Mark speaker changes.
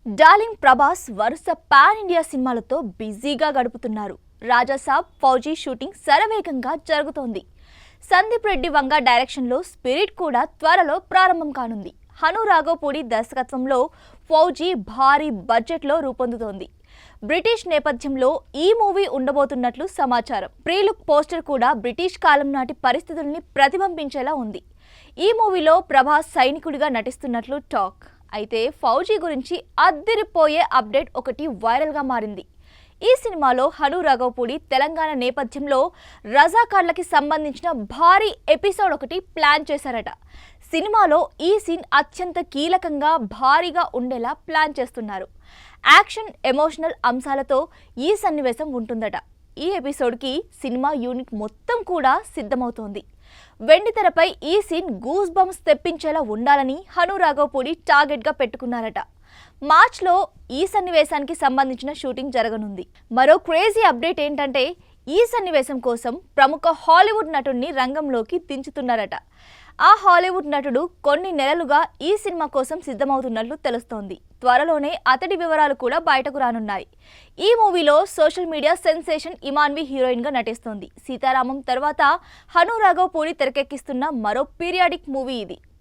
Speaker 1: Darling Prabhas వరుస pan India సినిమాలతో బిజీగా గడుపుతున్నారు. రాజాసాబ్, ఫౌజీ షూటింగ్ శరవేగంగా జరుగుతోంది. సందీప్ రెడ్డి వంగ డైరెక్షన్లో స్పిరిట్ కూడా త్వరలో ప్రారంభం కానుంది. హను రాఘవపూడి దర్శకత్వంలో ఫౌజీ భారీ బడ్జెట్లో రూపొందుతోంది. బ్రిటిష్ నేపథ్యంలో ఈ మూవీ ఉండబోతున్నట్లు సమాచారం. ప్రీలుక్ పోస్టర్ కూడా బ్రిటిష్ కాలం నాటి పరిస్థితుల్ని ప్రతిబింబించేలా ఉంది. ఈ మూవీలో ప్రభాస్ సైనికుడిగా నటిస్తున్నట్లు టాక్. అయితే ఫౌజీ గురించి అద్దిరిపోయే అప్డేట్ ఒకటి వైరల్గా మారింది. ఈ సినిమాలో హను రాఘవపూడి తెలంగాణ నేపథ్యంలో రజాకార్లకి సంబంధించిన భారీ ఎపిసోడ్ ఒకటి ప్లాన్ చేశారట. సినిమాలో ఈ సీన్ అత్యంత కీలకంగా భారీగా ఉండేలా ప్లాన్ చేస్తున్నారు. యాక్షన్, ఎమోషనల్ అంశాలతో ఈ సన్నివేశం ఉంటుందట. ఈ ఎపిసోడ్కి సినిమా యూనిట్ మొత్తం కూడా సిద్ధమవుతోంది. వెండితెరపై ఈ సీన్ గూస్ బంప్స్ తెప్పించేలా ఉండాలని హను రాఘవపూడి టార్గెట్గా పెట్టుకున్నారట. మార్చ్లో ఈ సన్నివేశానికి సంబంధించిన షూటింగ్ జరగనుంది. మరో క్రేజీ అప్డేట్ ఏంటంటే ఈ సన్నివేశం కోసం ప్రముఖ హాలీవుడ్ నటుడిని రంగంలోకి దించుతున్నారట. ఆ హాలీవుడ్ నటుడు కొన్ని నెలలుగా ఈ సినిమా కోసం సిద్ధమవుతున్నట్లు తెలుస్తోంది. త్వరలోనే అతడి వివరాలు కూడా బయటకు రానున్నాయి. ఈ మూవీలో సోషల్ మీడియా సెన్సేషన్ ఇమాన్వి హీరోయిన్గా నటిస్తోంది. సీతారామం తర్వాత హను రాఘవపూడి తెరకెక్కిస్తున్న మరో పీరియాడిక్ మూవీ ఇది.